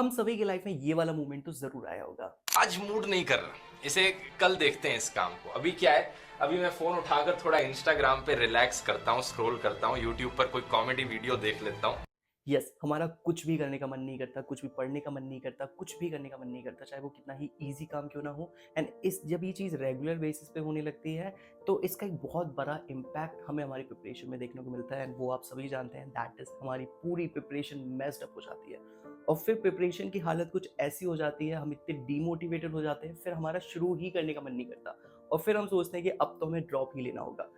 हम सभी की लाइफ में ये वाला मोमेंट तो जरूर आया होगा। आज मूड नहीं कर रहा, इसे कल देखते हैं इस काम को। अभी क्या है, अभी मैं फोन उठाकर थोड़ा इंस्टाग्राम पे रिलैक्स करता हूँ, स्क्रॉल करता हूँ, यूट्यूब पर कोई कॉमेडी वीडियो देख लेता हूँ। यस, हमारा कुछ भी करने का मन नहीं करता, कुछ भी पढ़ने का मन नहीं करता, कुछ भी करने का मन नहीं करता, चाहे वो कितना ही ईजी काम क्यों ना हो। एंड इस जब ये चीज़ रेगुलर बेसिस पे होने लगती है तो इसका एक बहुत बड़ा इम्पैक्ट हमें हमारी प्रिपरेशन में देखने को मिलता है। एंड वो आप सभी जानते हैं, दैट इज हमारी पूरी प्रिपरेशन मेस्ड अप हो जाती है। और फिर प्रिपरेशन की हालत कुछ ऐसी हो जाती है, हम इतने डीमोटिवेटेड हो जाते हैं, फिर हमारा शुरू ही करने का मन नहीं करता और फिर हम सोचते हैं कि अब तो हमें ड्रॉप ही लेना होगा।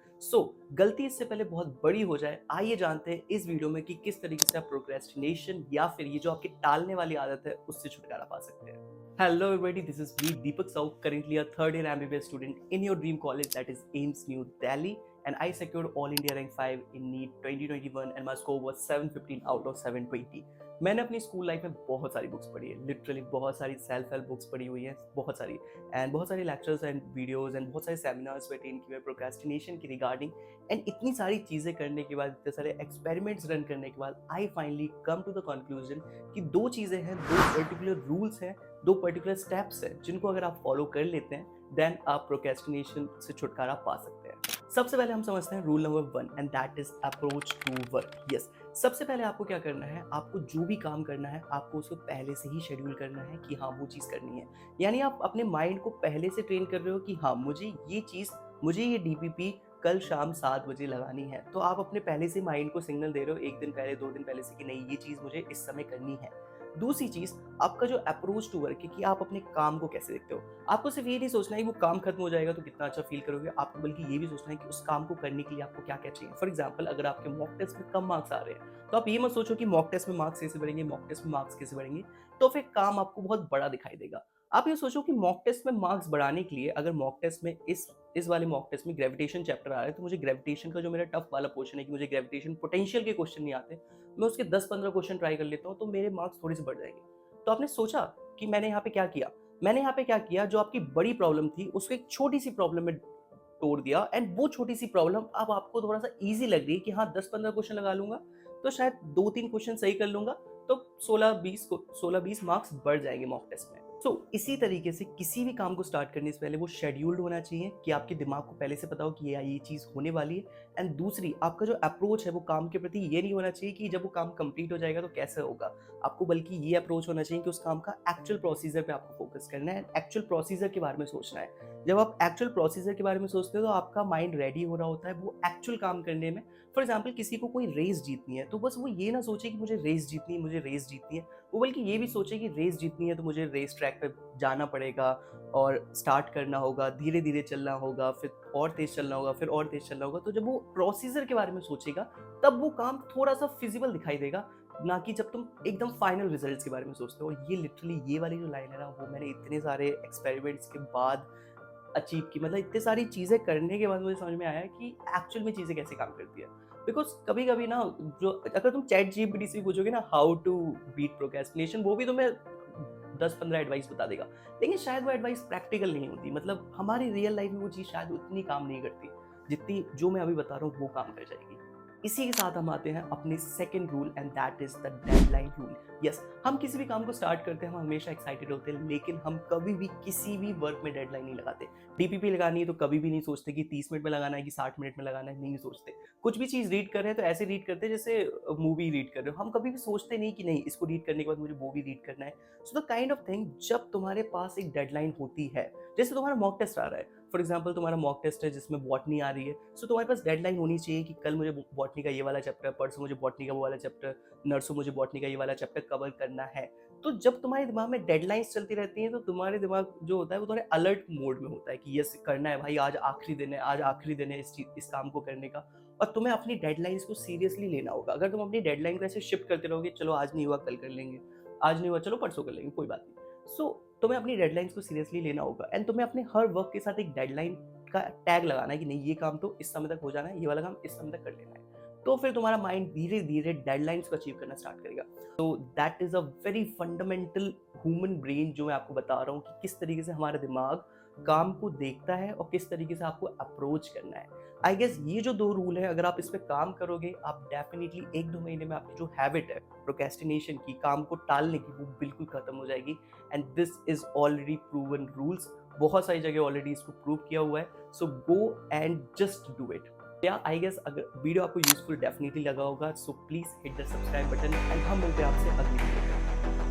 गलती इससे पहले बहुत बड़ी हो जाए, आइए जानते हैं इस वीडियो में कि किस तरीके से आप प्रोक्रेस्टिनेशन या फिर ये जो आपकी टालने वाली आदत है उससे छुटकारा पा सकते हैं। Hello everybody, this is me Deepak Sahu, currently a third year MBBS student in your dream college, that is AIMS New Delhi, and I secured All India Rank 5 in NEET 2021 and my score was 715 out of 720। मैंने अपनी school life में बहुत सारी books पढ़ी है, literally बहुत सारी self help books पढ़ी हुई हैं, बहुत सारी, एंड बहुत सारे लेक्चर्स एंड वीडियोस एंड बहुत सारे सेमिनार्स अटेंड किए प्रोक्रेस्टिनेशन की रिगार्डिंग। एंड इतनी सारी चीज़ें करने के बाद, इतने सारे एक्सपेरिमेंट्स रन करने के बाद, I finally come to the conclusion कि दो चीज़ें हैं, दो पर्टिकुलर रूल्स हैं, दो पर्टिकुलर स्टेप्स हैं जिनको अगर आप फॉलो कर लेते हैं देन आप प्रोक्रेस्टिनेशन से छुटकारा पा सकते हैं। सबसे पहले हम समझते हैं rule number 1 and that is approach to work. Yes, सबसे पहले आपको क्या करना है, आपको जो भी काम करना है आपको उसको पहले से ही शेड्यूल करना है कि हाँ वो चीज़ करनी है। यानी आप अपने माइंड को पहले से ट्रेन कर रहे हो कि हाँ मुझे ये डीपीपी कल शाम 7 बजे लगानी है। तो आप अपने पहले से माइंड को सिग्नल दे रहे हो 1 दिन पहले, 2 दिन पहले से कि नहीं ये चीज़ मुझे इस समय करनी है। दूसरी चीज़, आपका जो अप्रोच टू वर्क है कि आप अपने काम को कैसे देखते हो। आपको सिर्फ ये नहीं सोचना है कि वो काम खत्म हो जाएगा तो कितना अच्छा फील करोगे, आपको बल्कि ये भी सोचना है कि उस काम को करने के लिए आपको क्या-क्या चाहिए। फॉर एग्जांपल, अगर आपके मॉक टेस्ट में कम मार्क्स आ रहे हैं, तो आप ये मत सोचो कि मॉक टेस्ट में मार्क्स कैसे बढ़ेंगे, मॉक टेस्ट में मार्क्स कैसे बढ़ेंगे, तो फिर काम आपको बहुत बड़ा दिखाई देगा। आप ये सोचो कि मॉक टेस्ट में मार्क्स बढ़ाने के लिए, अगर मॉक टेस्ट में इस वाले मॉक टेस्ट में ग्रेविटेशन चैप्टर आ रहा है, तो मुझे ग्रेविटेशन का जो मेरा टफ वाला पोर्शन है कि मुझे ग्रेविटेशन पोटेंशियल के क्वेश्चन नहीं आते, मैं उसके 10-15 क्वेश्चन ट्राई कर लेता हूँ, तो मेरे मार्क्स थोड़े से बढ़ जाएंगे। तो आपने सोचा कि मैंने यहाँ पे क्या किया, जो आपकी बड़ी प्रॉब्लम थी उसको एक छोटी सी प्रॉब्लम में तोड़ दिया। एंड वो छोटी सी प्रॉब्लम अब आपको थोड़ा सा ईजी लग रही है कि हाँ 10-15 क्वेश्चन लगा लूंगा तो शायद 2-3 क्वेश्चन सही कर लूंगा, तो 16-20 मार्क्स बढ़ जाएंगे मॉक टेस्ट में। इसी तरीके से किसी भी काम को स्टार्ट करने से पहले वो शेड्यूल्ड होना चाहिए कि आपके दिमाग को पहले से पता हो कि ये चीज़ होने वाली है। एंड दूसरी, आपका जो अप्रोच है वो काम के प्रति ये नहीं होना चाहिए कि जब वो काम कंप्लीट हो जाएगा तो कैसे होगा। आपको बल्कि ये अप्रोच होना चाहिए कि उस काम का एक्चुअल प्रोसीजर पे आपको फोकस करना है, एक्चुअल प्रोसीजर के बारे में सोचना है। जब आप एक्चुअल प्रोसीजर के बारे में सोचते हो तो आपका माइंड रेडी हो रहा होता है वो एक्चुअल काम करने में। फॉर एग्जाम्पल, किसी को कोई रेस जीतनी है तो बस वो ये ना सोचे कि मुझे रेस जीतनी है, वो बल्कि ये भी सोचे कि रेस जीतनी है तो मुझे रेस ट्रैक पे जाना पड़ेगा और स्टार्ट करना होगा, धीरे धीरे चलना होगा, फिर और तेज चलना होगा, फिर और तेज चलना होगा। तो जब वो प्रोसीजर के बारे में सोचेगा तब वो काम थोड़ा सा फिजिबल दिखाई देगा, ना कि जब तुम एकदम फाइनल रिजल्ट्स के बारे में सोचते हो। ये लिटरली ये वाली जो लाइन है ना, वो मैंने इतने सारे एक्सपेरिमेंट्स के बाद अचीव की, मतलब इतनी सारी चीज़ें करने के बाद मुझे समझ में आया कि एक्चुअल में चीज़ें कैसे काम करती है। बिकॉज कभी कभी ना, जो अगर तुम चैट जीपीटी से पूछोगे ना हाउ टू बीट प्रोक्रेस्टिनेशन, वो भी तुम्हें 10-15 एडवाइस बता देगा, लेकिन शायद वो एडवाइस प्रैक्टिकल नहीं होती। मतलब हमारी रियल लाइफ में वो चीज़ शायद उतनी काम नहीं करती जितनी जो मैं अभी बता रहा हूँ वो काम कर जाएगी। इसी के साथ हम आते हैं अपने second rule and that is the deadline rule. Yes, हम किसी भी काम को स्टार्ट करते हैं हम हमेशा एक्साइटेड होते हैं, लेकिन हम कभी भी किसी भी वर्क में डेडलाइन नहीं लगाते। डीपीपी लगानी है तो कभी भी नहीं सोचते कि 30 मिनट में लगाना है कि 60 मिनट में लगाना है, नहीं सोचते। कुछ भी चीज़ रीड कर रहे हैं तो ऐसे रीड करते हैं जैसे मूवी रीड कर रहे हो। हम कभी भी सोचते नहीं कि नहीं इसको रीड करने के बाद मुझे वो भी रीड करना है। So the kind of thing, जब तुम्हारे पास एक डेडलाइन होती है, जैसे तुम्हारा मॉक टेस्ट आ रहा है, फॉर एग्जाम्पल तुम्हारा मॉक टेस्ट है जिसमें बॉटनी आ रही है, सो तुम्हारे पास डेडलाइन होनी चाहिए कि कल मुझे बॉटनी का ये वाला चैप्टर, परसों मुझे बॉटनी का वो वाला चैप्टर, नर्सों मुझे बॉटनी का ये वाला चैप्टर कवर करना है। तो जब तुम्हारे दिमाग में डेडलाइंस चलती रहती हैं तो तुम्हारे दिमाग जो होता है वो थोड़े अलर्ट मोड में होता है कि यस करना है भाई, आज आखिरी दिन है, आज आखिरी दिन है इस काम को करने का। और तुम्हें अपनी डेडलाइंस को सीरियसली लेना होगा। अगर तुम अपनी डेडलाइन को ऐसे शिफ्ट करते रहोगे, चलो आज नहीं हुआ कल कर लेंगे, आज नहीं हुआ चलो परसों कर लेंगे, कोई बात नहीं। तुम्हें अपनी डेडलाइंस को सीरियसली लेना होगा एंड तुम्हें अपने हर वर्क के साथ एक डेडलाइन का टैग लगाना है कि नहीं ये काम तो इस समय तक हो जाना है, ये वाला काम इस समय तक कर लेना है। तो फिर तुम्हारा माइंड धीरे धीरे डेडलाइंस को अचीव करना स्टार्ट करेगा। तो that is a very fundamental human brain, जो मैं आपको बता रहा हूँ कि किस तरीके से हमारा दिमाग काम को देखता है और किस तरीके से आपको अप्रोच करना है। आई गेस ये जो 2 रूल हैं, अगर आप इस पे काम करोगे, आप डेफिनिटली 1-2 महीने में आपकी जो हैबिट है प्रोक्रेस्टिनेशन की, काम को टालने की, वो बिल्कुल खत्म हो जाएगी। And this is already proven rules, बहुत सारी जगह ऑलरेडी इसको प्रूव किया हुआ है। So go and just do it. या आई गेस अगर वीडियो आपको यूजफुल डेफिनेटली लगा होगा, so please hit the subscribe button and हम मिलते हैं आपसे अगली वीडियो में।